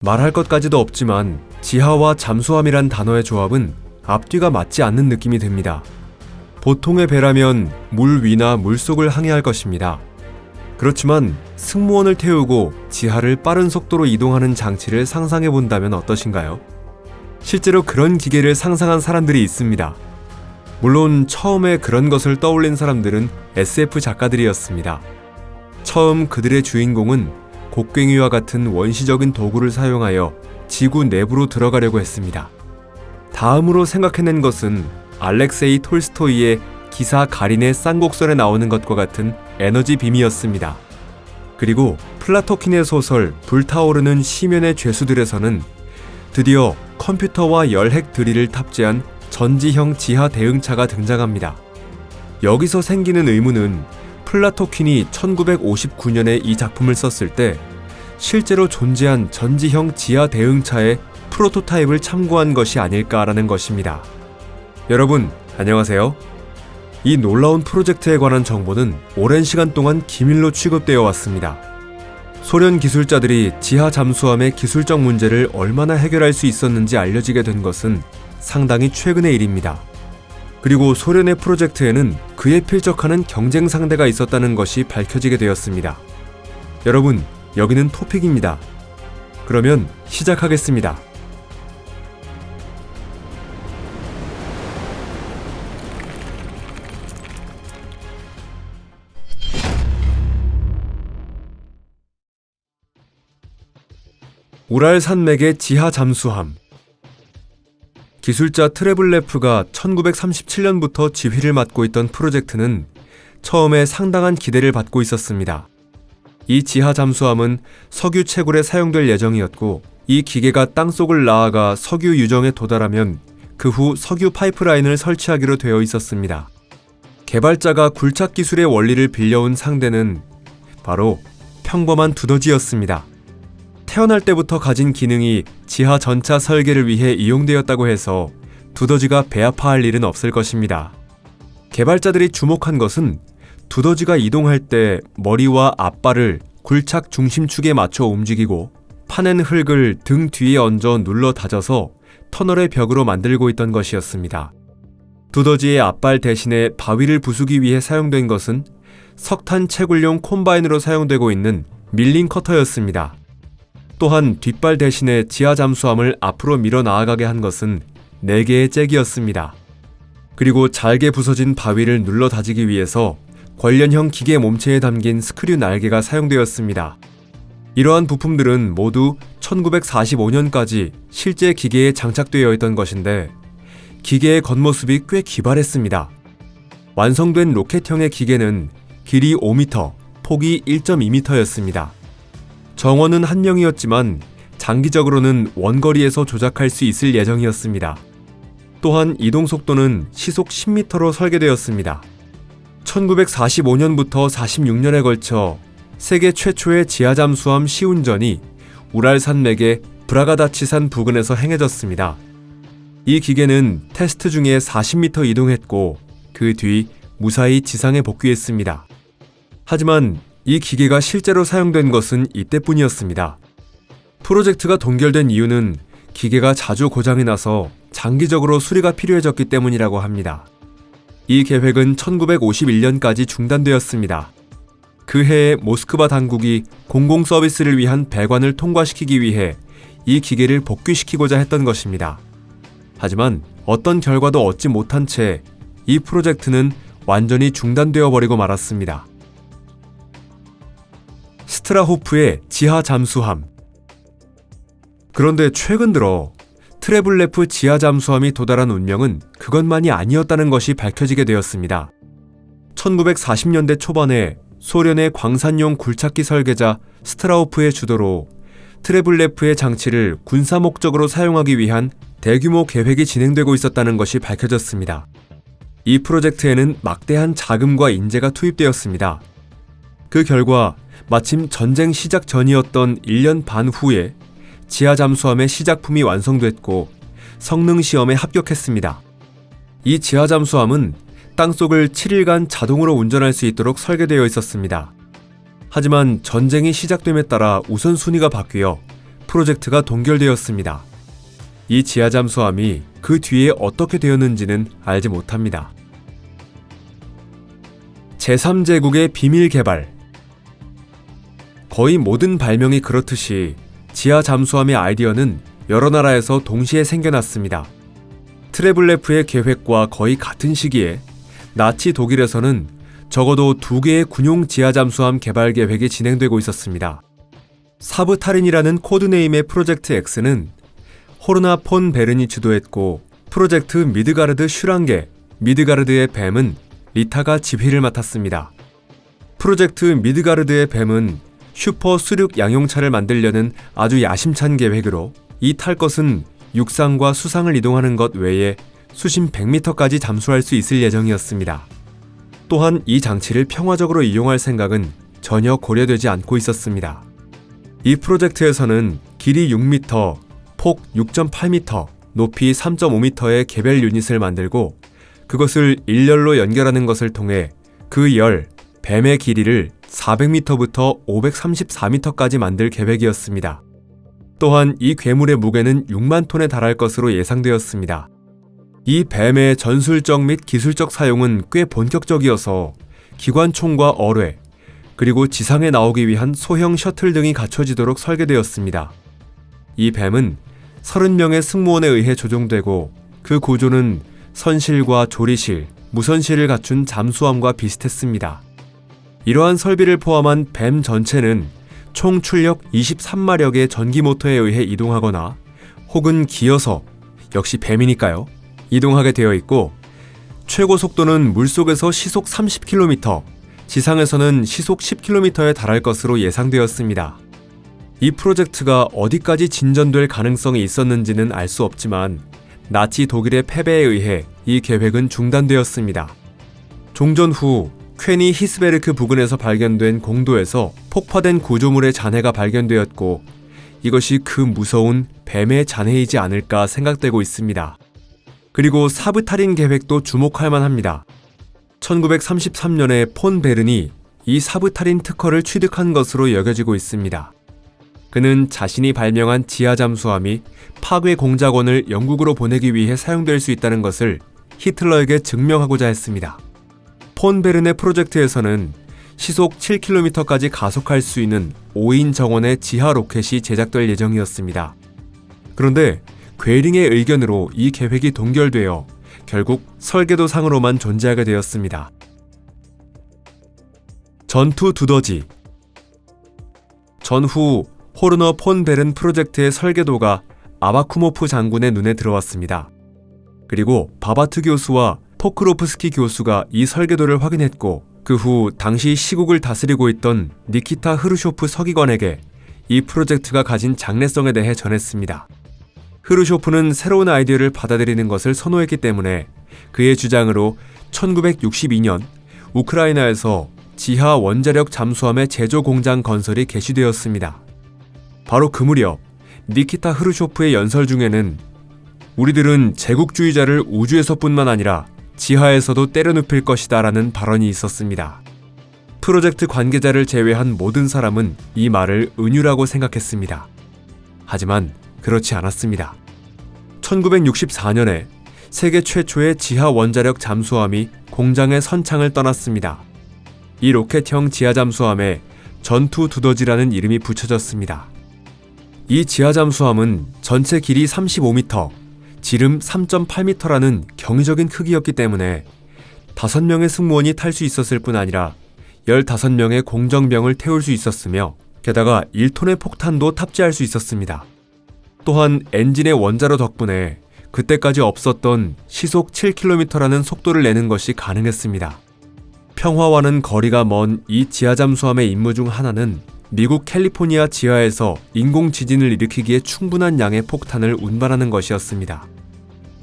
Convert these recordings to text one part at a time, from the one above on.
말할 것까지도 없지만 지하와 잠수함이란 단어의 조합은 앞뒤가 맞지 않는 느낌이 듭니다. 보통의 배라면 물 위나 물속을 항해할 것입니다. 그렇지만 승무원을 태우고 지하를 빠른 속도로 이동하는 장치를 상상해 본다면 어떠신가요? 실제로 그런 기계를 상상한 사람들이 있습니다. 물론 처음에 그런 것을 떠올린 사람들은 SF 작가들이었습니다. 처음 그들의 주인공은 곡괭이와 같은 원시적인 도구를 사용하여 지구 내부로 들어가려고 했습니다. 다음으로 생각해낸 것은 알렉세이 톨스토이의 기사 가린의 쌍곡선에 나오는 것과 같은 에너지 빔이었습니다. 그리고 플라토킨의 소설 불타오르는 시면의 죄수들에서는 드디어 컴퓨터와 열핵 드릴을 탑재한 전지형 지하 대응차가 등장합니다. 여기서 생기는 의문은 플라토킨이 1959년에 이 작품을 썼을 때 실제로 존재한 전지형 지하 대응차의 프로토타입을 참고한 것이 아닐까라는 것입니다. 여러분, 안녕하세요. 이 놀라운 프로젝트에 관한 정보는 오랜 시간 동안 기밀로 취급되어 왔습니다. 소련 기술자들이 지하 잠수함의 기술적 문제를 얼마나 해결할 수 있었는지 알려지게 된 것은 상당히 최근의 일입니다. 그리고 소련의 프로젝트에는 그에 필적하는 경쟁 상대가 있었다는 것이 밝혀지게 되었습니다. 여러분, 여기는 토픽입니다. 그러면 시작하겠습니다. 우랄 산맥의 지하 잠수함. 기술자 트레블레프가 1937년부터 지휘를 맡고 있던 프로젝트는 처음에 상당한 기대를 받고 있었습니다. 이 지하 잠수함은 석유 채굴에 사용될 예정이었고, 이 기계가 땅속을 나아가 석유 유정에 도달하면 그 후 석유 파이프라인을 설치하기로 되어 있었습니다. 개발자가 굴착 기술의 원리를 빌려온 상대는 바로 평범한 두더지였습니다. 태어날 때부터 가진 기능이 지하 전차 설계를 위해 이용되었다고 해서 두더지가 배 아파할 일은 없을 것입니다. 개발자들이 주목한 것은 두더지가 이동할 때 머리와 앞발을 굴착 중심축에 맞춰 움직이고 파낸 흙을 등 뒤에 얹어 눌러 다져서 터널의 벽으로 만들고 있던 것이었습니다. 두더지의 앞발 대신에 바위를 부수기 위해 사용된 것은 석탄 채굴용 콤바인으로 사용되고 있는 밀링 커터였습니다. 또한 뒷발 대신에 지하 잠수함을 앞으로 밀어 나아가게 한 것은 4개의 잭이었습니다. 그리고 잘게 부서진 바위를 눌러 다지기 위해서 관련형 기계 몸체에 담긴 스크류 날개가 사용되었습니다. 이러한 부품들은 모두 1945년까지 실제 기계에 장착되어 있던 것인데 기계의 겉모습이 꽤 기발했습니다. 완성된 로켓형의 기계는 길이 5m, 폭이 1.2m였습니다. 정원은 1명이었지만 장기적으로는 원거리에서 조작할 수 있을 예정이었습니다. 또한 이동 속도는 시속 10m로 설계되었습니다. 1945년부터 46년에 걸쳐 세계 최초의 지하잠수함 시운전이 우랄 산맥의 브라가다치산 부근에서 행해졌습니다. 이 기계는 테스트 중에 40m 이동했고 그 뒤 무사히 지상에 복귀했습니다. 하지만 이 기계가 실제로 사용된 것은 이때뿐이었습니다. 프로젝트가 동결된 이유는 기계가 자주 고장이 나서 장기적으로 수리가 필요해졌기 때문이라고 합니다. 이 계획은 1951년까지 중단되었습니다. 그 해에 모스크바 당국이 공공 서비스를 위한 배관을 통과시키기 위해 이 기계를 복귀시키고자 했던 것입니다. 하지만 어떤 결과도 얻지 못한 채 이 프로젝트는 완전히 중단되어 버리고 말았습니다. 스트라호프의 지하 잠수함. 그런데 최근 들어 트레블레프 지하 잠수함이 도달한 운명은 그것만이 아니었다는 것이 밝혀지게 되었습니다. 1940년대 초반에 소련의 광산용 굴착기 설계자 스트라호프의 주도로 트레블레프의 장치를 군사 목적으로 사용하기 위한 대규모 계획이 진행되고 있었다는 것이 밝혀졌습니다. 이 프로젝트에는 막대한 자금과 인재가 투입되었습니다. 그 결과 마침 전쟁 시작 전이었던 1년 반 후에 지하 잠수함의 시작품이 완성됐고 성능 시험에 합격했습니다. 이 지하 잠수함은 땅속을 7일간 자동으로 운전할 수 있도록 설계되어 있었습니다. 하지만 전쟁이 시작됨에 따라 우선순위가 바뀌어 프로젝트가 동결되었습니다. 이 지하 잠수함이 그 뒤에 어떻게 되었는지는 알지 못합니다. 제3제국의 비밀 개발. 거의 모든 발명이 그렇듯이 지하 잠수함의 아이디어는 여러 나라에서 동시에 생겨났습니다. 트레블레프의 계획과 거의 같은 시기에 나치 독일에서는 적어도 2개의 군용 지하 잠수함 개발 계획이 진행되고 있었습니다. 사브타린이라는 코드네임의 프로젝트 X는 호르나 폰 베른이 주도했고, 프로젝트 미드가르드 슈랑게, 미드가르드의 뱀은 리타가 지휘를 맡았습니다. 프로젝트 미드가르드의 뱀은 슈퍼 수륙 양용차를 만들려는 아주 야심찬 계획으로, 이 탈 것은 육상과 수상을 이동하는 것 외에 수심 100m까지 잠수할 수 있을 예정이었습니다. 또한 이 장치를 평화적으로 이용할 생각은 전혀 고려되지 않고 있었습니다. 이 프로젝트에서는 길이 6m, 폭 6.8m, 높이 3.5m의 개별 유닛을 만들고, 그것을 일렬로 연결하는 것을 통해 그 뱀의 길이를 400m부터 534m까지 만들 계획이었습니다. 또한 이 괴물의 무게는 6만 톤에 달할 것으로 예상되었습니다. 이 뱀의 전술적 및 기술적 사용은 꽤 본격적이어서 기관총과 어뢰, 그리고 지상에 나오기 위한 소형 셔틀 등이 갖춰지도록 설계되었습니다. 이 뱀은 30명의 승무원에 의해 조종되고, 그 구조는 선실과 조리실, 무선실을 갖춘 잠수함과 비슷했습니다. 이러한 설비를 포함한 뱀 전체는 총 출력 23마력의 전기 모터에 의해 이동하거나 혹은 기어서, 역시 뱀이니까요, 이동하게 되어 있고, 최고 속도는 물속에서 시속 30km, 지상에서는 시속 10km에 달할 것으로 예상되었습니다. 이 프로젝트가 어디까지 진전될 가능성이 있었는지는 알 수 없지만 나치 독일의 패배에 의해 이 계획은 중단되었습니다. 종전 후 퀘니 히스베르크 부근에서 발견된 공도에서 폭파된 구조물의 잔해가 발견되었고, 이것이 그 무서운 뱀의 잔해이지 않을까 생각되고 있습니다. 그리고 사브타린 계획도 주목할 만합니다. 1933년에 폰 베른이 이 사브타린 특허를 취득한 것으로 여겨지고 있습니다. 그는 자신이 발명한 지하 잠수함이 파괴 공작원을 영국으로 보내기 위해 사용될 수 있다는 것을 히틀러에게 증명하고자 했습니다. 폰 베른의 프로젝트에서는 시속 7km까지 가속할 수 있는 5인 정원의 지하 로켓이 제작될 예정이었습니다. 그런데 괴링의 의견으로 이 계획이 동결되어 결국 설계도상으로만 존재하게 되었습니다. 전투 두더지. 전후 호르너 폰 베른 프로젝트의 설계도가 아바쿠모프 장군의 눈에 들어왔습니다. 그리고 바바트 교수와 포크로프스키 교수가 이 설계도를 확인했고, 그 후 당시 시국을 다스리고 있던 니키타 흐르쇼프 서기관에게 이 프로젝트가 가진 장래성에 대해 전했습니다. 흐르쇼프는 새로운 아이디어를 받아들이는 것을 선호했기 때문에 그의 주장으로 1962년 우크라이나에서 지하 원자력 잠수함의 제조 공장 건설이 개시되었습니다. 바로 그 무렵 니키타 흐르쇼프의 연설 중에는 우리들은 제국주의자를 우주에서뿐만 아니라 지하에서도 때려눕힐 것이다 라는 발언이 있었습니다. 프로젝트 관계자를 제외한 모든 사람은 이 말을 은유라고 생각했습니다. 하지만 그렇지 않았습니다. 1964년에 세계 최초의 지하 원자력 잠수함이 공장의 선창을 떠났습니다. 이 로켓형 지하 잠수함에 전투 두더지라는 이름이 붙여졌습니다. 이 지하 잠수함은 전체 길이 35m, 지름 3.8m라는 경이적인 크기였기 때문에 5명의 승무원이 탈 수 있었을 뿐 아니라 15명의 공정병을 태울 수 있었으며, 게다가 1톤의 폭탄도 탑재할 수 있었습니다. 또한 엔진의 원자로 덕분에 그때까지 없었던 시속 7km라는 속도를 내는 것이 가능했습니다. 평화와는 거리가 먼 이 지하 잠수함의 임무 중 하나는 미국 캘리포니아 지하에서 인공 지진을 일으키기에 충분한 양의 폭탄을 운반하는 것이었습니다.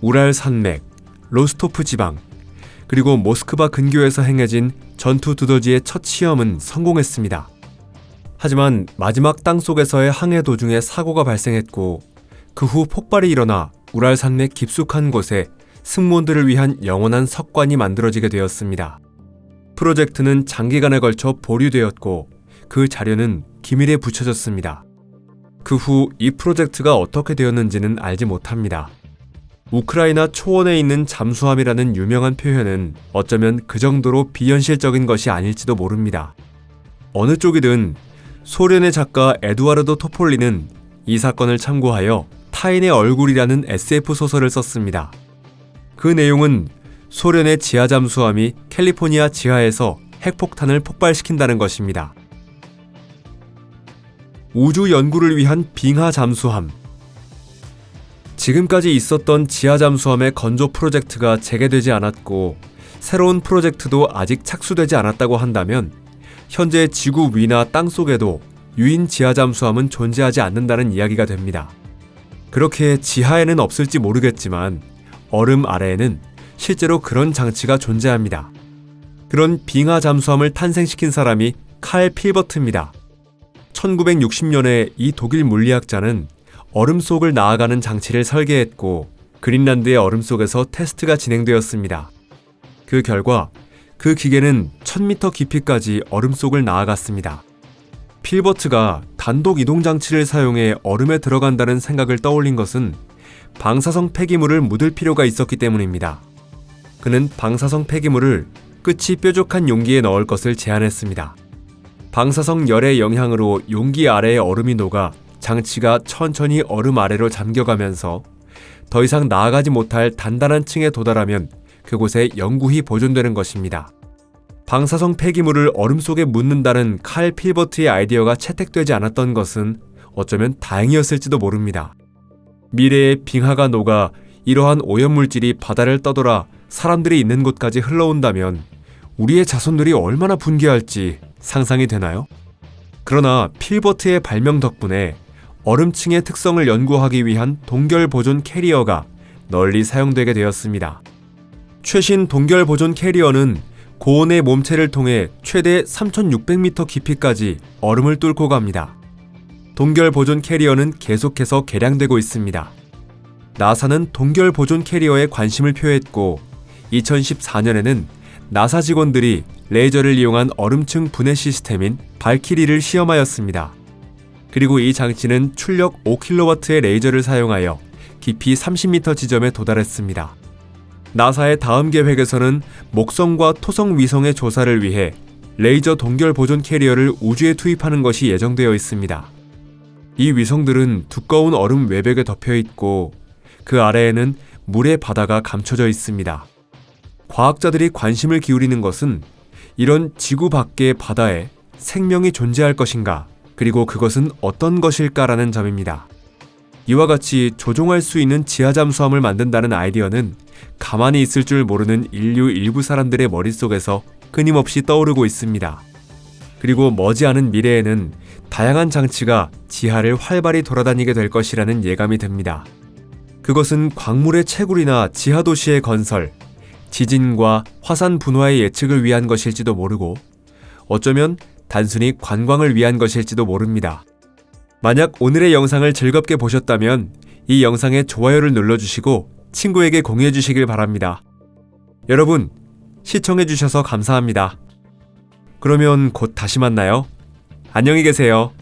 우랄 산맥, 로스토프 지방, 그리고 모스크바 근교에서 행해진 전투 두더지의 첫 시험은 성공했습니다. 하지만 마지막 땅속에서의 항해 도중에 사고가 발생했고, 그 후 폭발이 일어나 우랄 산맥 깊숙한 곳에 승무원들을 위한 영원한 석관이 만들어지게 되었습니다. 프로젝트는 장기간에 걸쳐 보류되었고, 그 자료는 기밀에 붙여졌습니다. 그 후 이 프로젝트가 어떻게 되었는지는 알지 못합니다. 우크라이나 초원에 있는 잠수함이라는 유명한 표현은 어쩌면 그 정도로 비현실적인 것이 아닐지도 모릅니다. 어느 쪽이든 소련의 작가 에두아르도 토폴리는 이 사건을 참고하여 타인의 얼굴이라는 SF 소설을 썼습니다. 그 내용은 소련의 지하 잠수함이 캘리포니아 지하에서 핵폭탄을 폭발시킨다는 것입니다. 우주 연구를 위한 빙하 잠수함. 지금까지 있었던 지하 잠수함의 건조 프로젝트가 재개되지 않았고 새로운 프로젝트도 아직 착수되지 않았다고 한다면 현재 지구 위나 땅 속에도 유인 지하 잠수함은 존재하지 않는다는 이야기가 됩니다. 그렇게 지하에는 없을지 모르겠지만 얼음 아래에는 실제로 그런 장치가 존재합니다. 그런 빙하 잠수함을 탄생시킨 사람이 칼 필버트입니다. 1960년에 이 독일 물리학자는 얼음 속을 나아가는 장치를 설계했고 그린란드의 얼음 속에서 테스트가 진행되었습니다. 그 결과 그 기계는 1000m 깊이까지 얼음 속을 나아갔습니다. 필버트가 단독 이동 장치를 사용해 얼음에 들어간다는 생각을 떠올린 것은 방사성 폐기물을 묻을 필요가 있었기 때문입니다. 그는 방사성 폐기물을 끝이 뾰족한 용기에 넣을 것을 제안했습니다. 방사성 열의 영향으로 용기 아래의 얼음이 녹아 장치가 천천히 얼음 아래로 잠겨가면서 더 이상 나아가지 못할 단단한 층에 도달하면 그곳에 영구히 보존되는 것입니다. 방사성 폐기물을 얼음 속에 묻는다는 칼 필버트의 아이디어가 채택되지 않았던 것은 어쩌면 다행이었을지도 모릅니다. 미래의 빙하가 녹아 이러한 오염물질이 바다를 떠돌아 사람들이 있는 곳까지 흘러온다면 우리의 자손들이 얼마나 분개할지 상상이 되나요? 그러나 필버트의 발명 덕분에 얼음층의 특성을 연구하기 위한 동결 보존 캐리어가 널리 사용되게 되었습니다. 최신 동결 보존 캐리어는 고온의 몸체를 통해 최대 3600m 깊이까지 얼음을 뚫고 갑니다. 동결 보존 캐리어는 계속해서 개량되고 있습니다. 나사는 동결 보존 캐리어에 관심을 표했고 2014년에는 나사 직원들이 레이저를 이용한 얼음층 분해 시스템인 발키리를 시험하였습니다. 그리고 이 장치는 출력 5kW의 레이저를 사용하여 깊이 30m 지점에 도달했습니다. 나사의 다음 계획에서는 목성과 토성 위성의 조사를 위해 레이저 동결 보존 캐리어를 우주에 투입하는 것이 예정되어 있습니다. 이 위성들은 두꺼운 얼음 외벽에 덮여 있고 그 아래에는 물의 바다가 감춰져 있습니다. 과학자들이 관심을 기울이는 것은 이런 지구 밖의 바다에 생명이 존재할 것인가, 그리고 그것은 어떤 것일까라는 점입니다. 이와 같이 조종할 수 있는 지하 잠수함을 만든다는 아이디어는 가만히 있을 줄 모르는 인류 일부 사람들의 머릿속에서 끊임없이 떠오르고 있습니다. 그리고 머지않은 미래에는 다양한 장치가 지하를 활발히 돌아다니게 될 것이라는 예감이 듭니다. 그것은 광물의 채굴이나 지하 도시의 건설, 지진과 화산 분화의 예측을 위한 것일지도 모르고 어쩌면 단순히 관광을 위한 것일지도 모릅니다. 만약 오늘의 영상을 즐겁게 보셨다면 이 영상에 좋아요를 눌러주시고 친구에게 공유해주시길 바랍니다. 여러분, 시청해주셔서 감사합니다. 그러면 곧 다시 만나요. 안녕히 계세요.